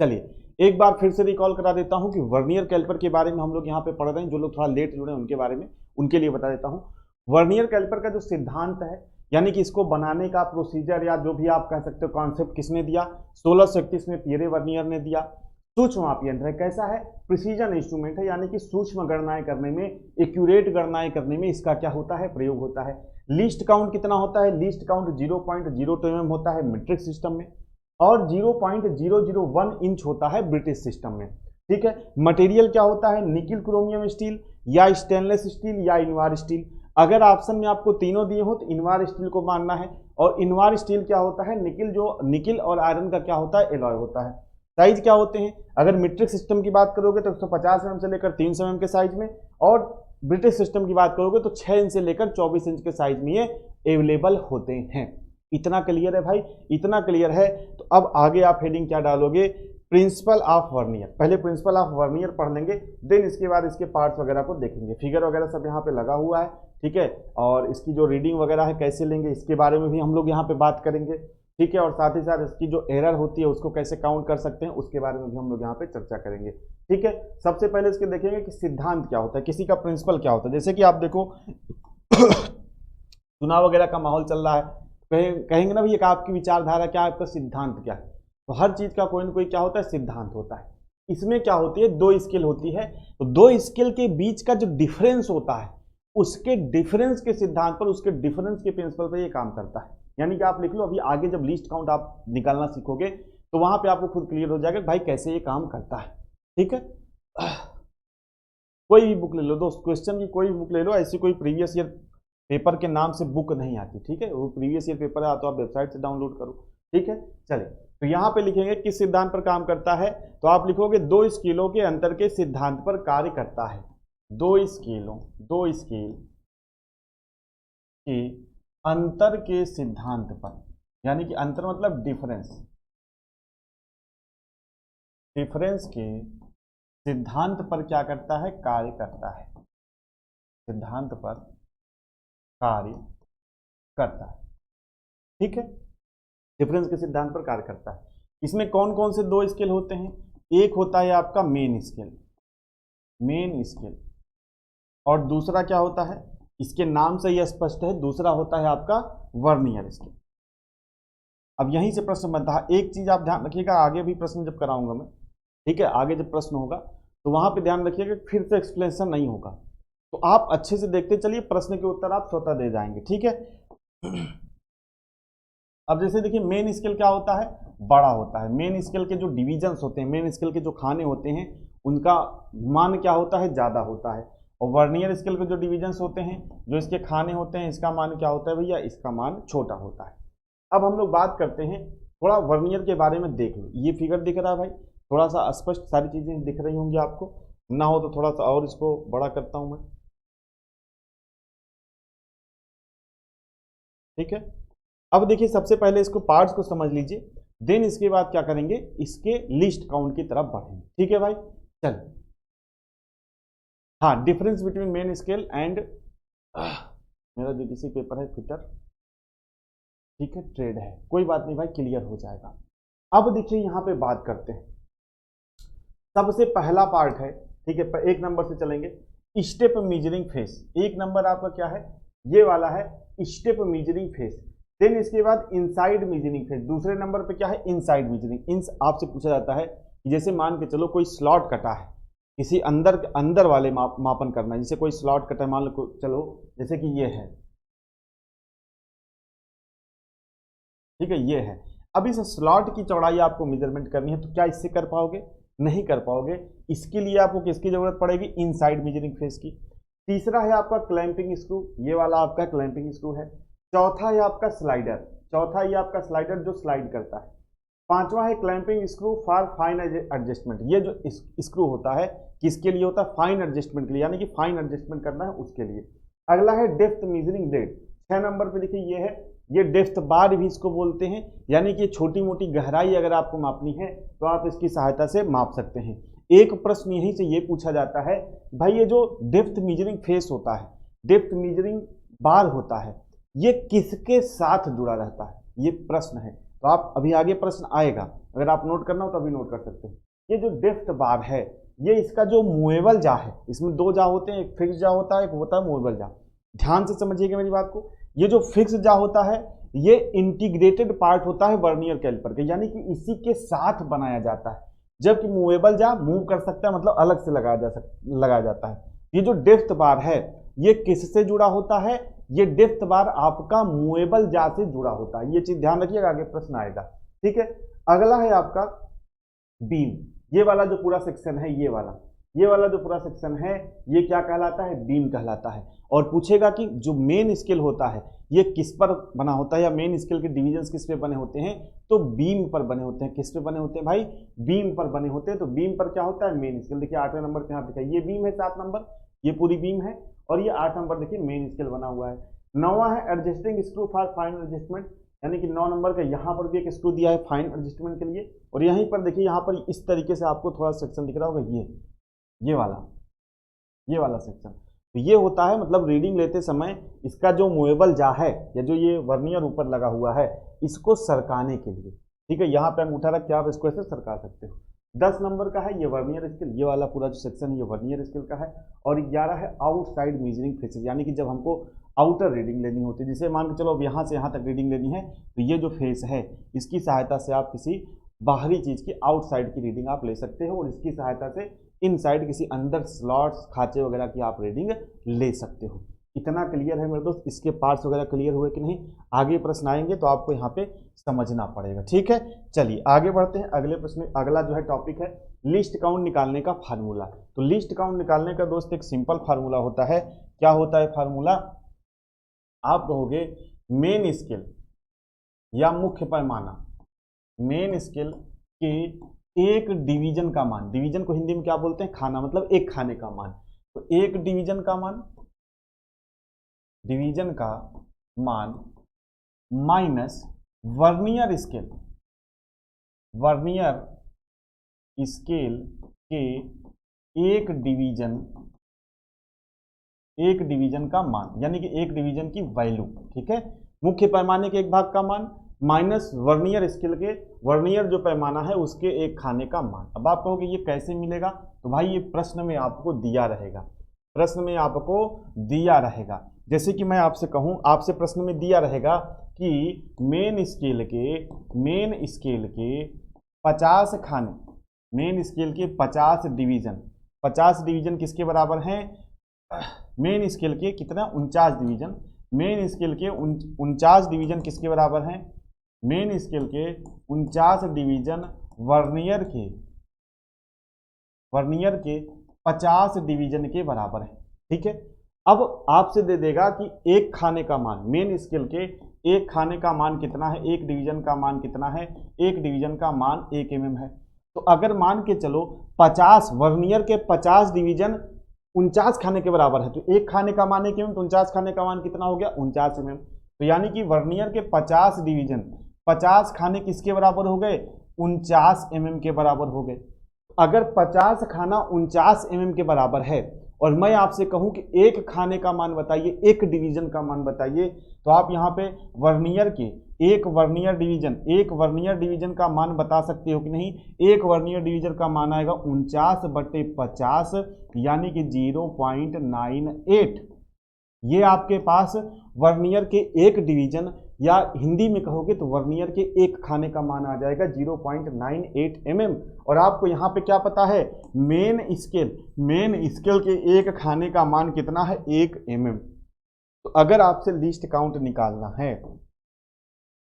चलिए एक बार फिर से रिकॉल करा देता हूं कि वर्नियर कैलिपर के बारे में हम लोग यहाँ पे पढ़ रहे हैं। जो लोग थोड़ा लेट जुड़े हैं उनके बारे में, उनके लिए बता देता हूं। वर्नियर कैलिपर का जो सिद्धांत है, यानी कि इसको बनाने का प्रोसीजर या जो भी आप कह सकते हो कॉन्सेप्ट किसने दिया, 1631 में पियरे वर्नियर ने दिया। सूक्ष्म माप यंत्र है, कैसा है, प्रिसीजन इंस्ट्रूमेंट है, यानी कि सूक्ष्म गणनाएं करने में, एक्यूरेट गणनाएं करने में इसका क्या होता है, प्रयोग होता है। लीस्ट काउंट कितना होता है, लीस्ट काउंट 0.02 mm होता है मीट्रिक सिस्टम में, और 0.001 इंच होता है ब्रिटिश सिस्टम में। ठीक है, मटेरियल क्या होता है, निकिल क्रोमियम स्टील या स्टेनलेस स्टील या इनवार स्टील। अगर ऑप्शन में आपको तीनों दिए हो तो इनवार स्टील को मानना है। और इनवार स्टील क्या होता है, निकिल और आयरन का क्या होता है, एलॉय होता है। साइज क्या होते हैं, अगर मीट्रिक सिस्टम की बात करोगे तो 150 mm से लेकर 300 mm के साइज में, और ब्रिटिश सिस्टम की बात करोगे तो 6 इंच से लेकर 24 इंच के साइज में ये अवेलेबल होते हैं। इतना क्लियर है भाई, इतना क्लियर है। तो अब आगे आप हेडिंग क्या डालोगे, प्रिंसिपल ऑफ वर्नियर। पहले प्रिंसिपल ऑफ वर्नियर पढ़ लेंगे, देन इसके बाद इसके पार्ट्स वगैरह को देखेंगे। फिगर वगैरह सब यहाँ पे लगा हुआ है, ठीक है। और इसकी जो रीडिंग वगैरह है कैसे लेंगे, इसके बारे में भी हम लोग यहाँ पे बात करेंगे, ठीक है। और साथ ही साथ इसकी जो एरर होती है उसको कैसे काउंट कर सकते हैं उसके बारे में भी हम लोग यहाँ पे चर्चा करेंगे, ठीक है। सबसे पहले इसके देखेंगे कि सिद्धांत क्या होता है, किसी का प्रिंसिपल क्या होता है। जैसे कि आप देखो चुनाव वगैरह का माहौल चल रहा है, कहेंगे ना भैया आपकी विचारधारा क्या है, आपका सिद्धांत क्या है। तो हर चीज का कोई ना कोई क्या होता है, सिद्धांत होता है। इसमें क्या होती है, दो स्केल होती है, तो दो स्केल के बीच का जो डिफरेंस होता है उसके डिफरेंस के सिद्धांत पर, उसके डिफरेंस के प्रिंसिपल पर ये काम करता है। यानी कि आप लिख लो, अभी आगे जब लीस्ट काउंट आप निकालना सीखोगे तो वहां पे आपको खुद क्लियर हो जाएगा भाई कैसे ये काम करता है, ठीक है। कोई भी बुक ले लो दोस्त, क्वेश्चन की कोई भी बुक ले लो, ऐसी कोई प्रीवियस ईयर पेपर के नाम से बुक नहीं आती, ठीक है। वो प्रीवियस ईयर पेपर है तो आप वेबसाइट से डाउनलोड करो, ठीक है। चलिए तो यहाँ पे लिखेंगे किस सिद्धांत पर काम करता है, तो आप लिखोगे दो स्केलों के अंतर के सिद्धांत पर कार्य करता है। दो स्केल के अंतर के सिद्धांत पर, यानी कि अंतर मतलब डिफरेंस के सिद्धांत पर क्या करता है, कार्य करता है। सिद्धांत पर कार्य करता है, ठीक है। डिफरेंस के सिद्धांत पर कार्य करता है। इसमें कौन कौन से दो स्केल होते हैं, एक होता है आपका मेन स्केल, और दूसरा क्या होता है, इसके नाम से यह स्पष्ट है, दूसरा होता है आपका वर्नियर स्केल। अब यहीं से प्रश्न बनता है, एक चीज आप ध्यान रखिएगा, आगे भी प्रश्न जब कराऊंगा मैं, ठीक है, आगे जब प्रश्न होगा तो वहां पे ध्यान रखिएगा फिर से एक्सप्लेनेशन नहीं होगा, तो आप अच्छे से देखते चलिए, प्रश्न के उत्तर आप स्वतः दे जाएंगे, ठीक है। अब जैसे देखिए मेन स्केल क्या होता है, बड़ा होता है। मेन स्केल के जो डिविजन्स होते हैं, मेन स्केल के जो खाने होते हैं उनका मान क्या होता है, ज्यादा होता है। और वर्नियर स्केल के जो डिविजन्स होते हैं, जो इसके खाने होते हैं, इसका मान क्या होता है भैया, इसका मान छोटा होता है। अब हम लोग बात करते हैं थोड़ा वर्नियर के बारे में, देख लो ये फिगर दिख रहा है भाई, थोड़ा सा स्पष्ट सारी चीजें दिख रही होंगी आपको, ना हो तो थोड़ा सा और इसको बड़ा करता हूं मैं, ठीक है। अब देखिए सबसे पहले इसको पार्ट्स को समझ लीजिए, देन इसके बाद क्या करेंगे, इसके लिस्ट काउंट की तरफ बढ़ेंगे, ठीक है भाई। चल हाँ, difference between main scale and, मेरा जो किसी पेपर है फिटर, ठीक है, ट्रेड है, कोई बात नहीं भाई, क्लियर हो जाएगा। अब देखिए यहाँ पे बात करते हैं, सबसे पहला पार्ट है, ठीक है, एक नंबर से चलेंगे, स्टेप मेजरिंग फेस। एक नंबर आपका क्या है, ये वाला है स्टेप मेजरिंग फेस। देन इसके बाद इनसाइड मेजरिंग फेस, दूसरे नंबर पे क्या है, इनसाइड मेजरिंग। इन आपसे पूछा जाता है कि जैसे मान के चलो कोई स्लॉट कटा है, किसी अंदर वाले मापन करना है, जैसे कोई स्लॉट कटा है, मान लो चलो जैसे कि ये है, ठीक है, ये है। अब इस स्लॉट की चौड़ाई आपको मेजरमेंट करनी है, तो क्या इससे कर पाओगे, नहीं कर पाओगे। इसके लिए आपको किसकी जरूरत पड़ेगी, इनसाइड मेजरिंग फेस की। तीसरा है आपका क्लैंपिंग स्क्रू, ये वाला आपका क्लैंपिंग स्क्रू है। चौथा है आपका स्लाइडर, जो स्लाइड करता है। पांचवा है clamping screw for fine adjustment, ये जो स्क्रू होता है किसके लिए होता है, फाइन एडजस्टमेंट के लिए, यानी कि फाइन एडजस्टमेंट करना है उसके लिए। अगला है डेप्थ मेजरिंग ब्लेड, 6 नंबर पे देखिए ये है, ये डेप्थ बार भी इसको बोलते हैं, यानी कि छोटी मोटी गहराई अगर आपको मापनी है तो आप इसकी सहायता से माप सकते हैं। एक प्रश्न यहीं से ये पूछा जाता है, भाई ये जो डेप्थ मेजरिंग फेस होता है, डेप्थ मेजरिंग बार होता है, ये किसके साथ जुड़ा रहता है, ये प्रश्न है। तो आप अभी आगे प्रश्न आएगा, अगर आप नोट करना हो तो अभी नोट कर सकते हैं। ये जो डेप्थ बार है, ये इसका जो मूवेबल जा है, इसमें दो जा होते हैं, एक फिक्स जा होता है, एक होता है मूवेबल जा। ध्यान से समझिएगा मेरी बात को। ये जो फिक्स जा होता है ये इंटीग्रेटेड पार्ट होता है वर्नियर कैलिपर के, यानी कि इसी के साथ बनाया जाता है, जबकि मूवेबल जा मूव कर सकता है, मतलब अलग से लगाया जाता है। ये जो डेप्थ बार है ये किससे जुड़ा होता है, ये डेप्थ बार आपका मूवेबल जा से जुड़ा होता है, ये चीज ध्यान रखिएगा, आगे प्रश्न आएगा। ठीक है, अगला है आपका बीम। ये वाला जो पूरा सेक्शन है, ये वाला जो पूरा सेक्शन है ये क्या कहलाता है, बीम कहलाता है। और पूछेगा कि जो मेन स्केल होता है ये किस पर बना होता है, या मेन स्केल के डिविजन्स किस पे बने होते हैं, तो बीम पर बने होते हैं। किस पे बने होते हैं भाई, बीम पर बने होते हैं। तो बीम पर क्या होता है, मेन स्केल। देखिए 8वें नंबर पे यहाँ पे ये बीम है, 7 नंबर ये पूरी बीम है, और ये 8 नंबर देखिए मेन स्केल बना हुआ है। 9वां है adjusting screw for fine adjustment, यानी कि 9 नंबर का यहाँ पर भी एक स्क्रू दिया है फाइन एडजस्टमेंट के लिए। और यहीं पर देखिए, यहाँ पर इस तरीके से आपको थोड़ा सेक्शन दिख रहा होगा, ये वाला सेक्शन, तो ये होता है, मतलब रीडिंग लेते समय इसका जो मूवेबल जा है, या जो ये वर्नियर ऊपर लगा हुआ है, इसको सरकाने के लिए। ठीक है, यहाँ पे अंगूठा रख के आप इसको ऐसे सरका सकते हो। 10 नंबर का है ये वर्नियर स्केल, ये वाला पूरा जो सेक्शन है ये वर्नियर स्केल का है। और 11 है आउटसाइड मेजरिंग फेसेस, यानी कि जब हमको आउटर रीडिंग लेनी होती है, जिसे मान के चलो अब यहाँ से यहाँ तक रीडिंग लेनी है, तो ये जो फेस है इसकी सहायता से आप किसी बाहरी चीज की आउटसाइड की रीडिंग आप ले सकते हो, और इसकी सहायता से इनसाइड किसी अंदर स्लॉट्स खांचे वगैरह की आप रीडिंग ले सकते हो। इतना क्लियर है मेरे दोस्त, इसके पार्ट्स वगैरह क्लियर हुए कि नहीं, आगे प्रश्न आएंगे तो आपको यहाँ पे समझना पड़ेगा। ठीक है, चलिए आगे बढ़ते हैं। अगले प्रश्न, अगला जो है टॉपिक है लिस्ट काउंट निकालने का फार्मूला। तो लिस्ट काउंट निकालने का दोस्त एक सिंपल फार्मूला होता है। क्या होता है फार्मूला, आप कहोगे मेन स्केल या मुख्य पैमाना, मेन स्केल के एक डिवीजन का मान, डिवीजन को हिंदी में क्या बोलते हैं, खाना, मतलब एक खाने का मान। तो एक डिवीजन का मान, डिवीजन का मान minus vernier scale, vernier scale के एक डिवीजन का मान, यानी कि एक डिवीजन की वैल्यू। ठीक है, मुख्य पैमाने के एक भाग का मान माइनस वर्नियर स्केल के, वर्नियर जो पैमाना है उसके एक खाने का मान। अब आप कहोगे ये कैसे मिलेगा, तो भाई ये प्रश्न में आपको दिया रहेगा, प्रश्न में आपको दिया रहेगा। जैसे कि मैं आपसे कहूं, आपसे प्रश्न में दिया रहेगा कि मेन स्केल के 50 खाने, मेन स्केल के 50 डिवीजन, 50 डिवीजन किसके बराबर हैं, मेन स्केल के कितना, 49 डिवीजन, मेन स्केल के 49 डिवीजन किसके बराबर हैं, मेन स्केल के 49 डिवीजन वर्नियर के 50 डिवीजन के बराबर है। ठीक है, अब आपसे दे देगा कि एक खाने का मान, मेन स्केल के एक खाने का मान कितना है, एक डिवीजन का मान कितना है, एक डिवीजन का मान 1 mm है। तो अगर मान के चलो 50 वर्नियर के 50 डिवीजन 49 खाने के बराबर है, तो एक खाने का मान 1 mm, तो 49 खाने का मान कितना हो गया, 49 mm। तो यानी कि वर्नियर के 50 डिवीजन 50 खाने किसके बराबर हो गए, 49 mm के बराबर हो गए। अगर 50 खाना 49 mm के बराबर है, और मैं आपसे कहूं कि एक खाने का मान बताइए, एक डिवीजन का मान बताइए, तो आप यहाँ पे वर्नियर के एक वर्नियर डिवीजन का मान बता सकते हो कि नहीं। एक वर्नियर डिवीजन का मान आएगा 49/50, यानी कि 0.98। ये आपके पास वर्नियर के एक डिवीजन, या हिंदी में कहोगे तो वर्नियर के एक खाने का मान आ जाएगा 0.98 mm। और आपको यहाँ पे क्या पता है, मेन स्केल के एक खाने का मान कितना है, 1 mm। तो अगर आपसे लिस्ट काउंट निकालना है,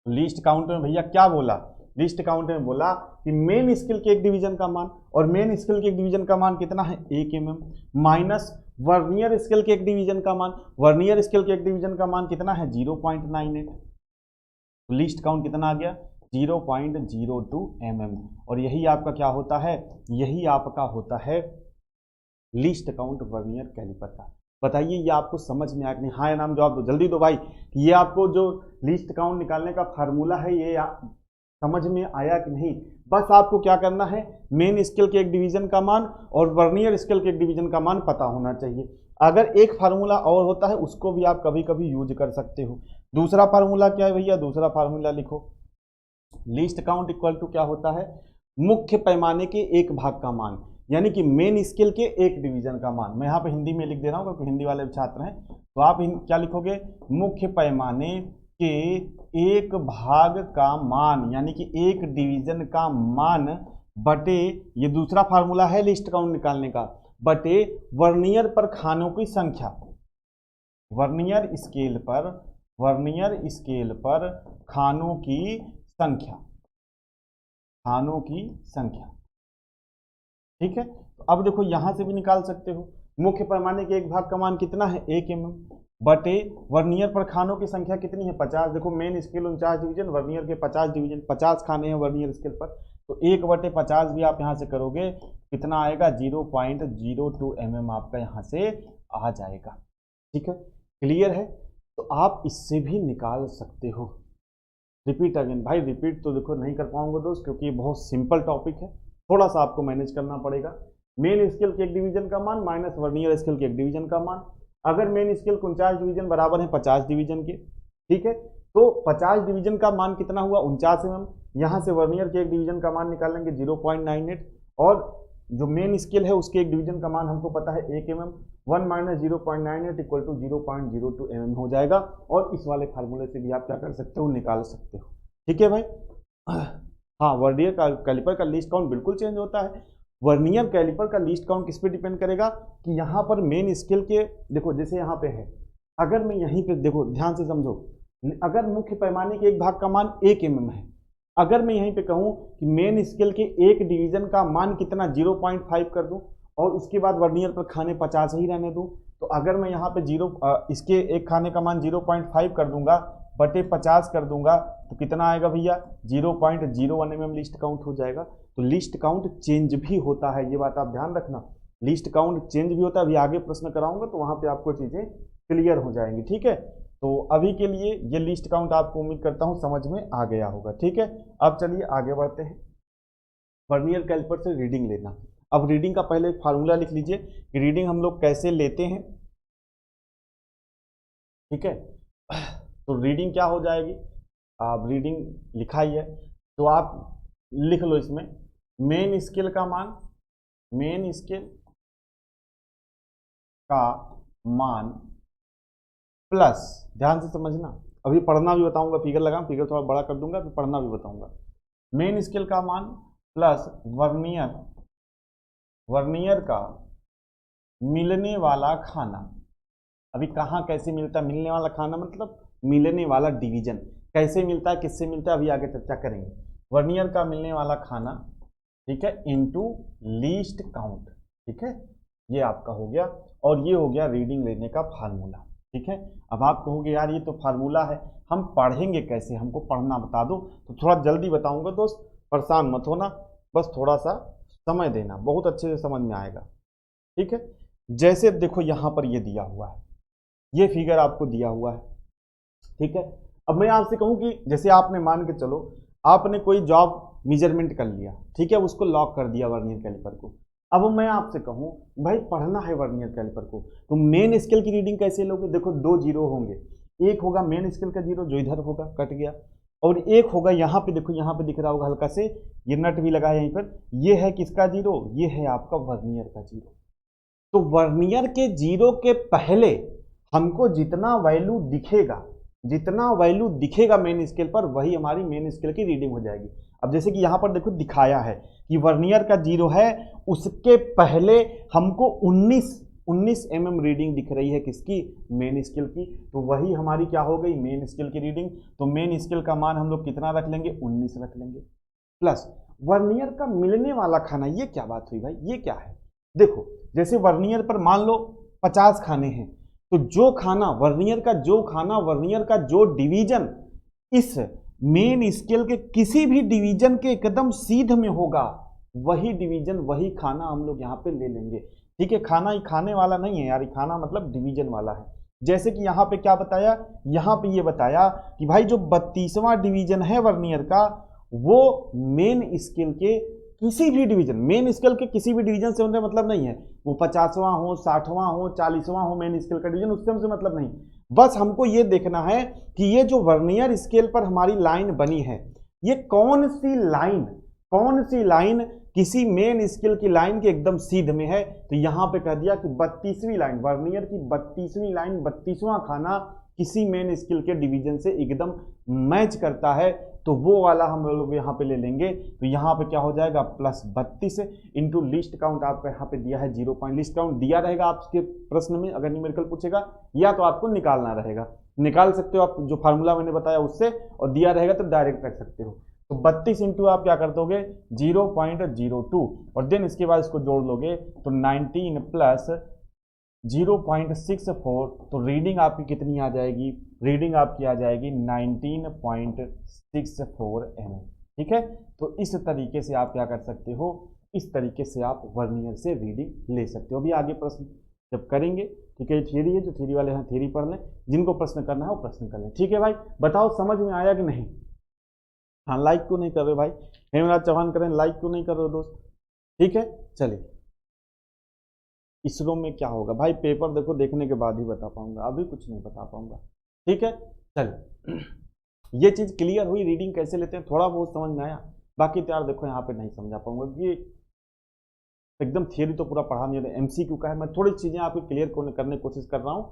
लिस्ट काउंट में भैया क्या बोला, लिस्ट काउंट में बोला कि मेन स्केल के एक डिवीजन का मान, और मेन स्केल के एक डिवीजन का मान कितना है, 1 mm, माइनस वर्नियर स्केल के एक डिवीजन का मान, वर्नियर स्केल के एक डिवीजन का मान कितना है, 0.98। लिस्ट काउंट कितना आ गया, 0.02 mm। और यही आपका क्या होता है, यही आपका होता है लिस्ट काउंट वर्नियर कैलिपर का। बताइए ये आपको समझ में आया कि नहीं, हाँ या नाम जवाब दो, जल्दी दो भाई। ये आपको जो लिस्ट काउंट निकालने का फार्मूला है ये समझ में आया कि नहीं। बस आपको क्या करना है, मेन स्केल के एक डिवीजन का मान और वर्नियर स्केल के एक डिवीजन का मान पता होना चाहिए। अगर एक फार्मूला और होता है उसको भी आप कभी कभी यूज कर सकते हो। दूसरा फार्मूला क्या है भैया, दूसरा फार्मूला लिखो, लीस्ट काउंट इक्वल टू क्या होता है, मुख्य पैमाने के एक भाग का मान, यानी कि मेन स्केल के एक डिवीजन का मान। मैं यहाँ पे हिंदी में लिख दे रहा हूँ क्योंकि हिंदी वाले छात्र हैं, तो आप क्या लिखोगे, मुख्य पैमाने के एक भाग का मान, यानी कि एक डिवीजन का मान बटे, ये दूसरा फार्मूला है लिस्ट काउंट निकालने का, बटे वर्नियर पर खानों की संख्या। वर्नियर स्केल पर खानों की संख्या, खानों की संख्या। ठीक है, तो अब देखो यहां से भी निकाल सकते हो, मुख्य पैमाने के एक भाग का मान कितना है 1 mm, बटे वर्नियर पर खानों की संख्या कितनी है 50। देखो मेन स्केल 49 डिवीजन, वर्नियर के 50 डिवीजन, 50 खाने हैं वर्नियर स्केल पर, तो 1/50 भी आप यहां से करोगे कितना आएगा 0.02 mm आपका यहां से आ जाएगा। ठीक है, क्लियर है, तो आप इससे भी निकाल सकते हो। रिपीट अगेन, भाई रिपीट तो देखो नहीं कर पाऊंगा दोस्त, क्योंकि ये बहुत सिंपल टॉपिक है, थोड़ा सा आपको मैनेज करना पड़ेगा। मेन स्केल के एक डिवीजन का मान माइनस वर्नियर स्केल के एक डिवीजन का मान। अगर मेन स्केल 49 डिवीजन बराबर है 50 डिवीजन के, ठीक है, तो 50 डिवीजन का मान कितना हुआ 49 mm। यहाँ से वर्नियर के एक डिवीजन का मान निकालेंगे 0.98, और जो मेन स्केल है उसके एक डिवीजन का मान हमको पता है 1 mm। 1 - 0.98 इक्वल टू 0.02 mm हो जाएगा, और इस वाले फार्मूले से भी आप क्या कर सकते हो, निकाल सकते हो। ठीक है भाई, हाँ, वर्नियर कैलिपर का लीस्ट काउंट बिल्कुल चेंज होता है। वर्नियर कैलिपर का लीस्ट काउंट किस पे डिपेंड करेगा कि यहाँ पर मेन स्केल के, देखो जैसे यहाँ पे है, अगर मैं यहीं पे देखो ध्यान से समझो, अगर मुख्य पैमाने के एक भाग का मान 1 mm है, अगर मैं यहीं पे कहूँ कि मेन स्केल के एक डिवीजन का मान कितना 0.5 कर दूं, और उसके बाद वर्नियर पर खाने 50 ही रहने दूं, तो अगर मैं यहाँ पे इसके एक खाने का मान 0.5 कर दूंगा बटे 50 कर दूंगा, तो कितना आएगा भैया 0.01 mm लिस्ट काउंट हो जाएगा। तो लिस्ट काउंट चेंज भी होता है, ये बात आप ध्यान रखना, लिस्ट काउंट चेंज भी होता है। अभी आगे प्रश्न कराऊंगा तो वहां पे आपको चीजें क्लियर हो जाएंगी। ठीक है, तो अभी के लिए ये लिस्ट काउंट आपको उम्मीद करता हूं समझ में आ गया होगा। ठीक है, अब चलिए आगे बढ़ते हैं। वर्नियर कैलिपर से रीडिंग लेना, अब रीडिंग का पहले एक फार्मूला लिख लीजिए कि रीडिंग हम लोग कैसे लेते हैं। ठीक है, तो रीडिंग क्या हो जाएगी, आप रीडिंग लिखा ही है तो आप लिख लो इसमें मेन स्केल का मान, मेन स्केल का मान प्लस, ध्यान से समझना, अभी पढ़ना भी बताऊंगा, फिगर लगा, फिगर थोड़ा बड़ा कर दूंगा, फिर पढ़ना भी बताऊंगा। मेन स्केल का मान प्लस वर्नियर का मिलने वाला खाना। अभी कहाँ कैसे मिलता है मिलने वाला खाना, मतलब मिलने वाला डिवीजन कैसे मिलता है, किससे मिलता है, अभी आगे चर्चा करेंगे। वर्नियर का मिलने वाला खाना, ठीक है, इनटू लीस्ट काउंट। ठीक है, ये आपका हो गया, और ये हो गया रीडिंग लेने का फार्मूला। ठीक है, अब आप कहोगे यार ये तो फार्मूला है, हम पढ़ेंगे कैसे, हमको पढ़ना बता दो। तो थोड़ा जल्दी बताऊंगा दोस्त, परेशान मत होना, बस थोड़ा सा समय देना, बहुत अच्छे से समझ में आएगा। ठीक है, जैसे देखो यहाँ पर ये दिया हुआ है, ये फिगर आपको दिया हुआ है। ठीक है, अब मैं आपसे कहूँ कि जैसे आपने मान के चलो, आपने कोई जॉब मेजरमेंट कर लिया, ठीक है, उसको लॉक कर दिया वर्नियर कैलिपर को। अब मैं आपसे कहूँ भाई पढ़ना है वर्नियर कैलिपर को, तो मेन स्केल की रीडिंग कैसे लोगे। देखो 2 जीरो होंगे, एक होगा मेन स्केल का जीरो जो इधर होगा कट गया, और एक होगा यहाँ पे, देखो यहाँ पे दिख रहा होगा हल्का से, ये नट भी लगा है यहीं पर, ये है किसका जीरो, ये है आपका वर्नियर का जीरो। तो वर्नियर के जीरो के पहले हमको जितना वैल्यू दिखेगा मेन स्केल पर, वही हमारी मेन स्केल की रीडिंग हो जाएगी। अब जैसे कि यहाँ पर देखो दिखाया है कि वर्नियर का जीरो है, उसके पहले हमको 19 mm रीडिंग दिख रही है किसकी, मेन स्केल की, तो वही हमारी क्या हो गई मेन स्केल की रीडिंग। तो मेन स्केल का मान हम लोग कितना रख लेंगे, 19 रख लेंगे, प्लस वर्नियर का मिलने वाला खाना। ये क्या बात हुई भाई, ये क्या है, देखो जैसे वर्नियर पर मान लो 50 खाने हैं, तो जो खाना वर्नियर का जो डिवीजन इस मेन स्केल के किसी भी डिवीजन के एकदम सीध में होगा, वही डिवीजन वही खाना हम लोग यहाँ पे ले लेंगे। ठीक है, खाना ही खाने वाला नहीं है यार, खाना मतलब डिवीजन वाला है। जैसे कि यहाँ पे क्या बताया, यहाँ पे ये बताया कि भाई जो 32वां डिवीजन है वर्नियर का, वो मेन स्केल के किसी भी डिवीजन, मेन स्केल के किसी भी डिवीजन से उनसे मतलब नहीं है, वो 50वां हो, 60वां हो, 40वां हो, मेन स्केल का डिवीजन, उससे हमसे मतलब नहीं। बस हमको ये देखना है कि ये जो वर्नियर स्केल पर हमारी लाइन बनी है, ये कौन सी लाइन किसी मेन स्केल की लाइन के एकदम सीध में है, तो यहां पे कह दिया कि 32वीं लाइन, वर्नियर की 32वीं लाइन, 32वां खाना किसी मेन स्केल के डिवीजन से एकदम मैच करता है, तो वो वाला हम लोग यहाँ पे ले लेंगे। तो यहाँ पे क्या हो जाएगा, +32 इंटू लिस्ट काउंट आपका यहाँ पे दिया है 0. लिस्ट काउंट दिया रहेगा आपके प्रश्न में अगर न्यूमेरिकल पूछेगा, या तो आपको निकालना रहेगा, निकाल सकते हो आप जो फार्मूला मैंने बताया उससे, और दिया रहेगा तो डायरेक्ट रख सकते हो। तो 32 इंटू आप क्या कर दोगे 0.02, और देन इसके बाद इसको जोड़ लोगे तो 19 प्लस 0.64, तो रीडिंग आपकी कितनी आ जाएगी, रीडिंग आपकी आ जाएगी 19.64 mm। ठीक है, तो इस तरीके से आप क्या कर सकते हो, इस तरीके से आप वर्नियर से रीडिंग ले सकते हो। अभी आगे प्रश्न जब करेंगे, ठीक है, थियरी है, जो थियरी वाले हैं थियरी पढ़ लें, जिनको प्रश्न करना है वो प्रश्न कर लें। ठीक है भाई, बताओ समझ में आया कि नहीं? हाँ, लाइक क्यों नहीं कर रहे भाई? हेमराज चौहान करें, लाइक क्यों नहीं कर रहे हो दोस्त? ठीक है, चलिए। इसरो में क्या होगा भाई, पेपर देखो, देखने के बाद ही बता पाऊंगा, अभी कुछ नहीं बता पाऊंगा। ठीक है, चलिए। ये चीज क्लियर हुई, रीडिंग कैसे लेते हैं थोड़ा बहुत समझ में आया, बाकी तो यार देखो यहाँ पे नहीं समझा पाऊंगा, ये एकदम थियरी तो पूरा पढ़ा नहीं है, MCQ का है। मैं थोड़ी चीजें आपको क्लियर करने की कोशिश कर रहा हूँ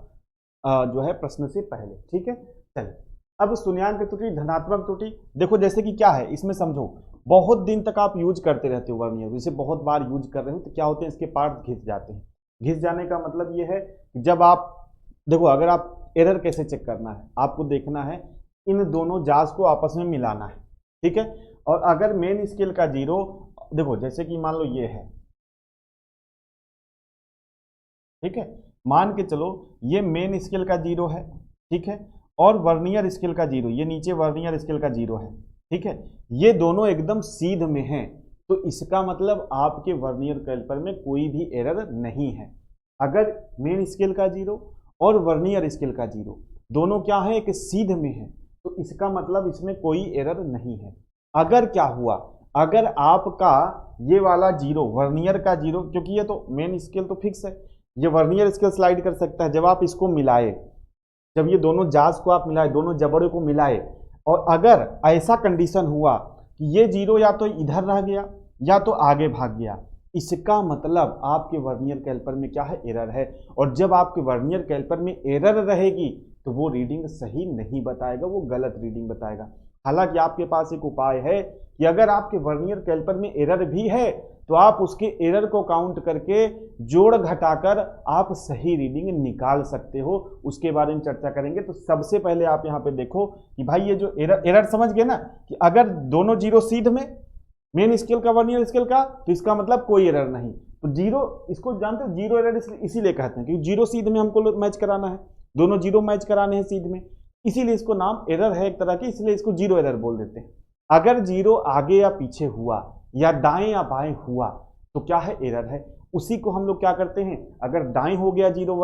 जो है प्रश्न से पहले। ठीक है, चलिए। अब शून्यांक त्रुटि, धनात्मक त्रुटि, देखो जैसे कि क्या है इसमें, समझो बहुत दिन तक आप यूज करते रहते हो वर्नियर, जैसे बहुत बार यूज कर रहे हो, तो क्या होते हैं इसके पार्ट घिस जाते हैं। घिस जाने का मतलब ये है कि जब आप देखो, अगर आप एरर कैसे चेक करना है, आपको देखना है इन दोनों जाज को आपस में मिलाना है। ठीक है, और अगर मेन स्केल का 0, देखो जैसे कि मान लो ये है, ठीक है, मान के चलो ये मेन स्केल का 0 है, ठीक है, और वर्नियर स्केल का 0, ये नीचे वर्नियर स्केल का 0 है, ठीक है, ये दोनों एकदम सीध में हैं, तो इसका मतलब आपके वर्नियर कैलिपर में कोई भी एरर नहीं है। अगर मेन स्केल का 0 और वर्नियर स्केल का 0 दोनों क्या है, एक सीध में है, तो इसका मतलब इसमें कोई एरर नहीं है। अगर क्या हुआ, अगर आपका ये वाला 0 वर्नियर का 0, क्योंकि ये तो मेन स्केल तो फिक्स है, ये वर्नियर स्केल स्लाइड कर सकता है, जब आप इसको मिलाए, जब ये दोनों जाज को आप मिलाए, दोनों जबड़े को मिलाए, और अगर ऐसा कंडीशन हुआ कि ये 0 या तो इधर रह गया या तो आगे भाग गया, इसका मतलब आपके वर्नियर कैलिपर में क्या है, एरर है। और जब आपके वर्नियर कैलिपर में एरर रहेगी तो वो रीडिंग सही नहीं बताएगा, वो गलत रीडिंग बताएगा। हालांकि आपके पास एक उपाय है कि अगर आपके वर्नियर कैलिपर में एरर भी है तो आप उसके एरर को काउंट करके जोड़ घटाकर आप सही रीडिंग निकाल सकते हो, उसके बारे में चर्चा करेंगे। तो सबसे पहले आप यहाँ पे देखो कि भाई ये जो एरर समझ गए ना, कि अगर दोनों 0 सीध में, मेन स्केल का वर्नियर स्केल का, तो इसका मतलब कोई एरर नहीं। तो 0, इसको जानते हो 0 एरर इसीलिए कहते हैं क्योंकि 0 सीध में हमको मैच कराना है, दोनों 0 मैच कराने हैं सीध में, इसीलिए इसको नाम एरर है एक तरह की, इसलिए इसको 0 एरर बोल देते हैं। अगर 0 आगे या पीछे हुआ या दाएं या बाएं हुआ तो क्या है, एरर है। उसी को हम लोग क्या करते हैं, अगर दाएं हो गया 0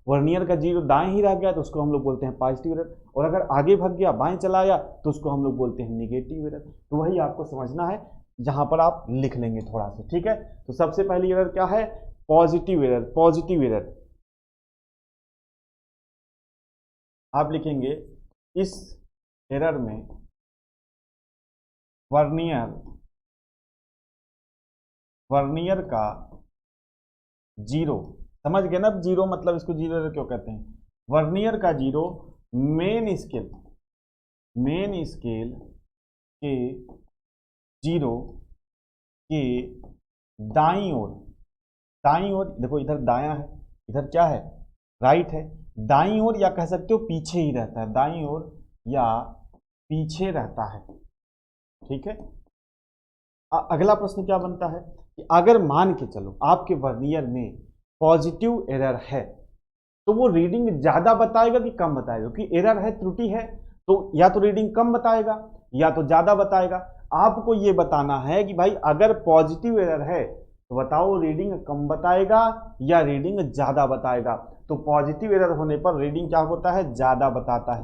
वर्नियर का 0 दाएं ही रह गया तो उसको हम लोग बोलते हैं पॉजिटिव एरर, और अगर आगे भाग गया बाएं चला आया तो उसको हम लोग बोलते हैं निगेटिव एरर। तो वही आपको समझना है, जहां पर आप लिख लेंगे थोड़ा सा। ठीक है, तो सबसे पहली एरर क्या है, पॉजिटिव एरर। पॉजिटिव एरर आप लिखेंगे, इस एरर में वर्नियर का 0, समझ गए ना, अब 0 मतलब इसको 0 एरर क्यों कहते हैं, वर्नियर का 0 मेन स्केल के 0 के दाईं ओर, देखो इधर दायां है, इधर क्या है, राइट है, दाईं ओर या कह सकते हो पीछे ही रहता है, दाईं ओर या पीछे रहता है। ठीक है, अगला प्रश्न क्या बनता है कि अगर मान के चलो आपके वर्नियर में पॉजिटिव एरर है तो वो रीडिंग ज्यादा बताएगा कि कम बताएगा, क्योंकि एरर है, त्रुटि है, तो या तो रीडिंग कम बताएगा या तो ज्यादा बताएगा। आपको ये बताना है कि भाई अगर पॉजिटिव एरर है तो बताओ रीडिंग कम बताएगा या रीडिंग ज्यादा बताएगा। तो पॉजिटिव एरर होने पर रीडिंग क्या होता है, ज्यादा बताता है।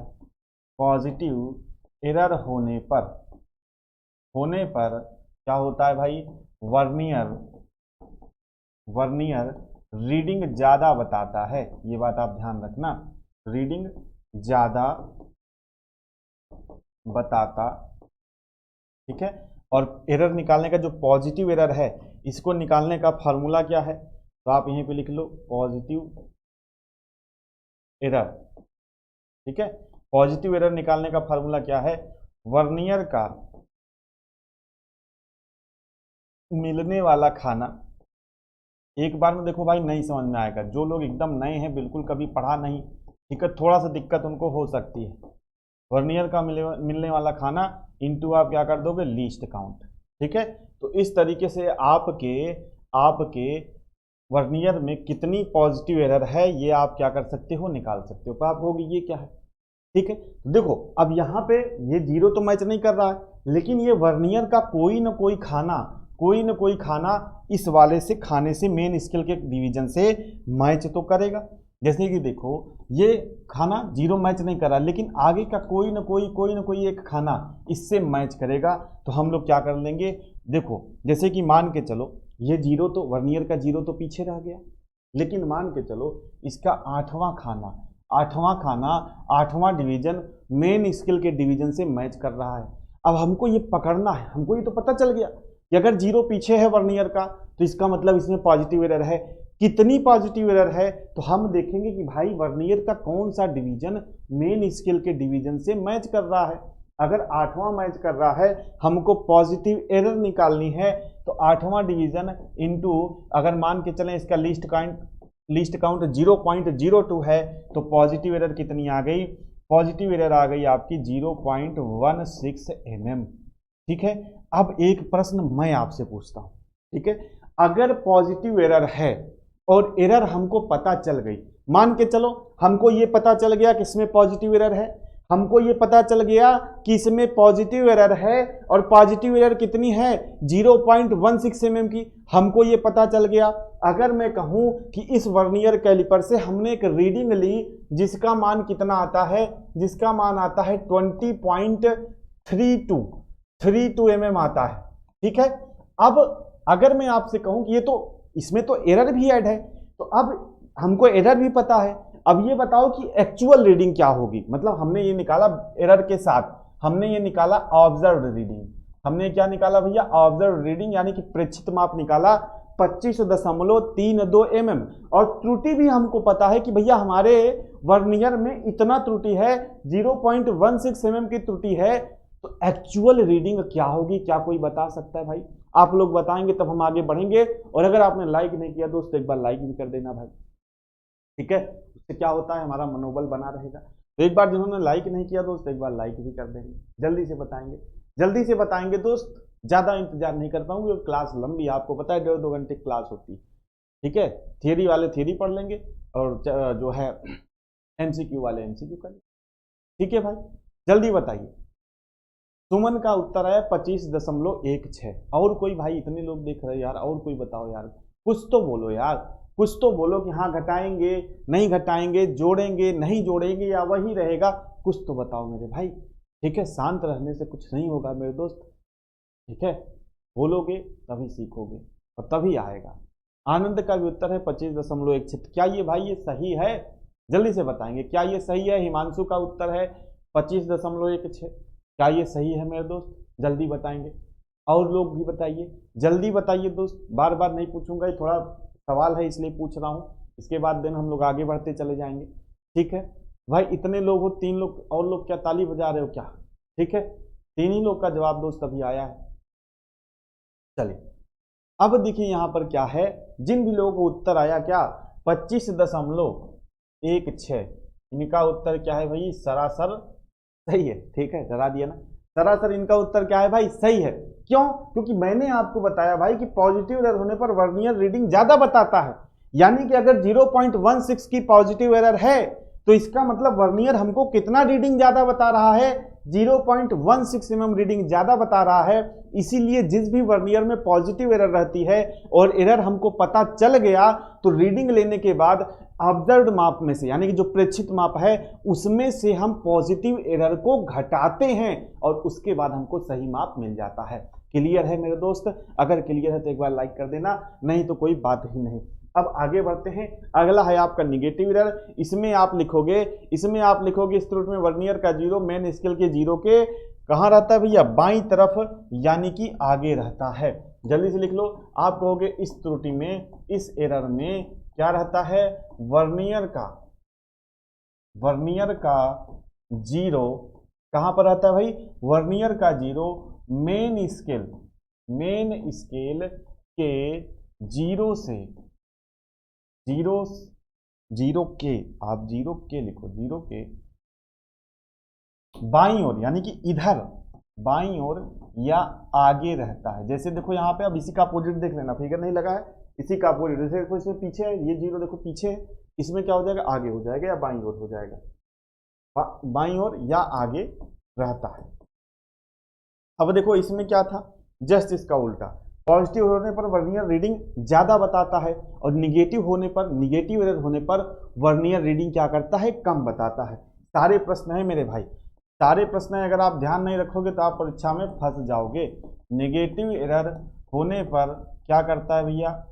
पॉजिटिव एरर होने पर क्या होता है भाई, वर्नियर रीडिंग ज्यादा बताता है, ये बात आप ध्यान रखना, रीडिंग ज्यादा बताता ठीक है। और एरर निकालने का जो पॉजिटिव एरर है, इसको निकालने का फार्मूला क्या है, तो आप यहीं पे लिख लो पॉजिटिव एरर। ठीक है, पॉजिटिव एरर निकालने का फार्मूला क्या है, वर्नियर का मिलने वाला खाना। एक बार में देखो भाई नहीं समझ में आएगा, जो लोग एकदम नए हैं, बिल्कुल कभी पढ़ा नहीं, ठीक है, थोड़ा सा दिक्कत उनको हो सकती है। वर्नियर का मिलने वाला खाना इंटू आप क्या कर दोगे, लीस्ट काउंट। ठीक है, तो इस तरीके से आपके वर्नियर में कितनी पॉजिटिव एरर है ये आप क्या कर सकते हो, निकाल सकते हो। तो आप कहोगे ये क्या है, ठीक है। देखो अब यहाँ पे ये जीरो तो मैच नहीं कर रहा है, लेकिन ये वर्नियर का कोई ना कोई खाना इस वाले से खाने से मेन स्केल के डिवीजन से मैच तो करेगा। जैसे कि देखो ये खाना जीरो मैच नहीं कर रहा, लेकिन आगे का कोई ना कोई एक खाना इससे मैच करेगा, तो हम लोग क्या कर लेंगे। देखो जैसे कि मान के चलो ये जीरो, तो वर्नियर का जीरो तो पीछे रह गया, लेकिन मान के चलो इसका आठवां खाना आठवां डिवीजन मेन स्केल के डिवीजन से मैच कर रहा है। अब हमको ये पकड़ना है, हमको ये तो पता चल गया कि अगर जीरो पीछे है वर्नियर का, तो इसका मतलब इसमें पॉजिटिव एरर है। कितनी पॉजिटिव एरर है, तो हम देखेंगे कि भाई वर्नियर का कौन सा डिवीजन मेन स्केल के डिवीजन से मैच कर रहा है। अगर आठवां मैच कर रहा है, हमको पॉजिटिव एरर निकालनी है, तो आठवां डिवीजन इंटू, अगर मान के चलें इसका लीस्ट काउंट 0.02 है, तो पॉजिटिव एरर कितनी आ गई, पॉजिटिव एरर आ गई आपकी 0.16 mm। ठीक है, अब एक प्रश्न मैं आपसे पूछता हूं, ठीक है, अगर पॉजिटिव एरर है और एरर हमको पता चल गई, मान के चलो हमको ये पता चल गया कि इसमें पॉजिटिव एरर है, हमको ये पता चल गया कि इसमें पॉजिटिव एरर है, और पॉजिटिव एरर कितनी है 0.16 mm की, हमको ये पता चल गया। अगर मैं कहूं कि इस वर्नियर कैलिपर से हमने एक रीडिंग ली जिसका मान कितना आता है, जिसका मान आता है 20.32 mm आता है। ठीक है, अब अगर मैं आपसे कहूं कि ये तो इसमें तो एरर भी ऐड है, तो अब हमको एरर भी पता है, अब ये बताओ कि एक्चुअल रीडिंग क्या होगी। मतलब हमने ये निकाला एरर के साथ, हमने ये निकाला ऑब्जर्व्ड रीडिंग, हमने क्या निकाला भैया, ऑब्जर्व्ड रीडिंग, यानी कि प्रेक्षित माप निकाला 25.32 mm, और त्रुटि भी हमको पता है कि भैया हमारे वर्नियर में इतना त्रुटि है, 0.16 mm की त्रुटि है। तो एक्चुअल रीडिंग क्या होगी, क्या कोई बता सकता है भाई? आप लोग बताएंगे तब हम आगे बढ़ेंगे। और अगर आपने लाइक नहीं किया दोस्त, एक बार लाइक भी कर देना भाई, ठीक है, उससे क्या होता है हमारा मनोबल बना रहेगा। तो एक बार जिन्होंने लाइक नहीं किया दोस्त, एक बार लाइक भी कर देंगे, जल्दी से बताएंगे दोस्त, ज़्यादा इंतजार नहीं कर पाऊंगे, क्लास लंबी, आपको पता है 1.5-2 घंटे क्लास होती है। ठीक है, थियरी वाले थियरी पढ़ लेंगे, और जो है MCQ वाले MCQ कर लेंगे। ठीक है भाई, जल्दी बताइए। सुमन का उत्तर है 25.16। और कोई भाई, इतने लोग देख रहे हैं यार, और कोई बताओ यार, कुछ तो बोलो यार, कुछ तो बोलो कि हाँ घटाएंगे नहीं घटाएंगे, जोड़ेंगे नहीं जोड़ेंगे, या वही रहेगा, कुछ तो बताओ मेरे भाई। ठीक है, शांत रहने से कुछ नहीं होगा मेरे दोस्त। ठीक है, बोलोगे तभी सीखोगे और तभी आएगा। आनंद का भी उत्तर है 25.16। क्या ये भाई ये सही है? जल्दी से बताएंगे, क्या ये सही है? हिमांशु का उत्तर है 25.16। क्या ये सही है मेरे दोस्त? जल्दी बताएंगे। और लोग भी बताइए, जल्दी बताइए दोस्त, बार बार नहीं पूछूंगा, ये थोड़ा सवाल है इसलिए पूछ रहा हूँ, इसके बाद दिन हम लोग आगे बढ़ते चले जाएंगे। ठीक है भाई, इतने लोग हो, 3 लोग और लोग क्या ताली बजा रहे हो क्या? ठीक है, 3 ही लोग का जवाब दोस्त अभी आया है। चलिए अब देखिए यहाँ पर क्या है, जिन भी लोगों को उत्तर आया क्या 25.16, इनका उत्तर क्या है भाई, सरासर सही है। ठीक है, डरा दिया ना, सरासर इनका उत्तर क्या है भाई, सही है। क्यों? क्योंकि मैंने आपको बताया भाई कि पॉजिटिव एरर होने पर वर्नियर रीडिंग ज्यादा बताता है, यानी कि अगर 0.16 की पॉजिटिव एरर है, तो इसका मतलब वर्नियर हमको कितना रीडिंग ज्यादा बता रहा है, 0.16 mm रीडिंग ज्यादा बता रहा है। इसीलिए जिस भी वर्नियर में पॉजिटिव एरर रहती है और एरर हमको पता चल गया, तो रीडिंग लेने के बाद ऑब्जर्व्ड माप में से, यानी कि जो प्रेक्षित माप है उसमें से हम पॉजिटिव एरर को घटाते हैं, और उसके बाद हमको सही माप मिल जाता है। क्लियर है मेरे दोस्त? अगर क्लियर है तो एक बार लाइक कर देना, नहीं तो कोई बात ही नहीं। अब आगे बढ़ते हैं, अगला है आपका निगेटिव एरर। इसमें आप लिखोगे इस त्रुटि में वर्नियर का जीरो मेन स्केल के जीरो के कहाँ रहता है भैया, बाईं तरफ, यानी कि आगे रहता है। जल्दी से लिख लो, आप कहोगे इस त्रुटि में, इस एरर में क्या रहता है, वर्नियर का जीरो कहाँ पर रहता है भाई, वर्नियर का जीरो मेन स्केल के जीरो से, जीरो के, आप जीरो के लिखो, जीरो के बाईं ओर, यानी कि इधर बाईं ओर या आगे रहता है। जैसे देखो यहाँ पे, अब इसी का अपोजिट देख लेना, फिगर नहीं लगा है, इसी का अपोजिट, जैसे देखो इसमें पीछे है, ये जीरो देखो पीछे है, इसमें क्या हो जाएगा, आगे हो जाएगा या बाईं ओर हो जाएगा, बाईं ओर या आगे रहता है। अब देखो इसमें क्या था, जस्ट इसका उल्टा, पॉजिटिव होने पर वर्नियर रीडिंग ज्यादा बताता है और निगेटिव एरर होने पर वर्नियर रीडिंग क्या करता है, कम बताता है। सारे प्रश्न है मेरे भाई, सारे प्रश्न है, अगर आप ध्यान नहीं रखोगे तो आप परीक्षा में फंस जाओगे। निगेटिव एरर होने पर क्या करता है भैया,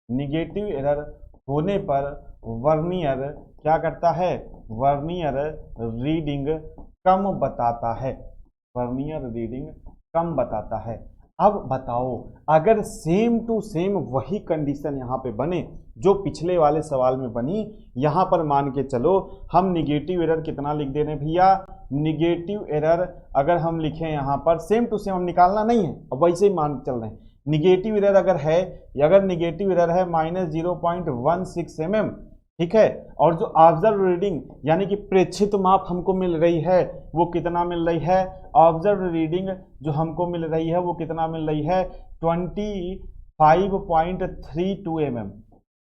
निगेटिव एरर होने पर वर्नियर क्या करता है, वर्नियर रीडिंग कम बताता है, वर्नियर रीडिंग कम बताता है। अब बताओ, अगर सेम टू सेम वही कंडीशन यहाँ पे बने जो पिछले वाले सवाल में बनी, यहाँ पर मान के चलो हम निगेटिव एरर कितना लिख दे रहे हैं भैया, निगेटिव एरर अगर हम लिखें यहाँ पर सेम टू सेम, हम निकालना नहीं है, अब वैसे ही मान चल रहे हैं, निगेटिव एरर अगर निगेटिव एरर है -0.16 mm, ठीक है, और जो ऑब्जर्व रीडिंग यानी कि प्रेक्षित माप हमको मिल रही है वो कितना मिल रही है, ऑब्जर्व रीडिंग जो हमको मिल रही है वो कितना मिल रही है, 25.32 mm।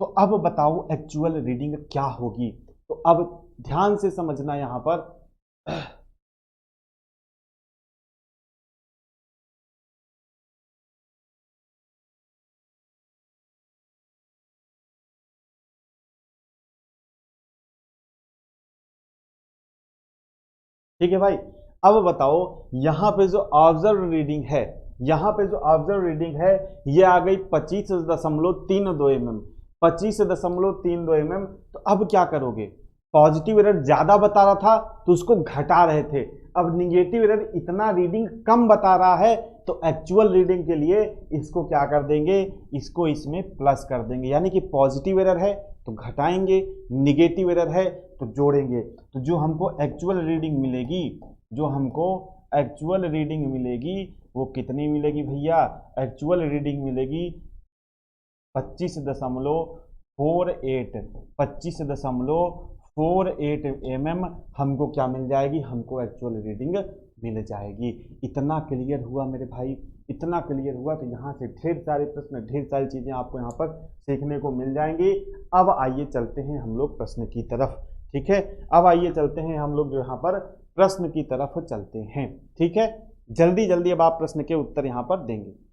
तो अब बताओ एक्चुअल रीडिंग क्या होगी, तो अब ध्यान से समझना यहां पर। ठीक है भाई, अब बताओ यहाँ पे जो ऑब्जर्व रीडिंग है, यहाँ पे जो ऑब्जर्व रीडिंग है ये आ गई 25.32 mm, 25.32 mm। तो अब क्या करोगे, पॉजिटिव एरर ज्यादा बता रहा था तो उसको घटा रहे थे, अब निगेटिव एरर इतना रीडिंग कम बता रहा है तो एक्चुअल रीडिंग के लिए इसको क्या कर देंगे, इसको इसमें प्लस कर देंगे, यानी कि पॉजिटिव एरर है तो घटाएंगे, निगेटिव एरर है तो जोड़ेंगे। तो जो हमको एक्चुअल रीडिंग मिलेगी, जो हमको एक्चुअल रीडिंग मिलेगी वो कितनी मिलेगी भैया, एक्चुअल रीडिंग मिलेगी 25.48 mm हमको क्या मिल जाएगी, हमको एक्चुअल रीडिंग मिल जाएगी। इतना क्लियर हुआ मेरे भाई, इतना क्लियर हुआ तो यहाँ से ढेर सारे प्रश्न, ढेर सारी चीज़ें आपको यहाँ पर सीखने को मिल जाएंगी। अब आइए चलते हैं हम लोग प्रश्न की तरफ, ठीक है, अब आइए चलते हैं हम लोग जो यहाँ पर प्रश्न की तरफ चलते हैं, ठीक है, जल्दी जल्दी अब आप प्रश्न के उत्तर यहाँ पर देंगे।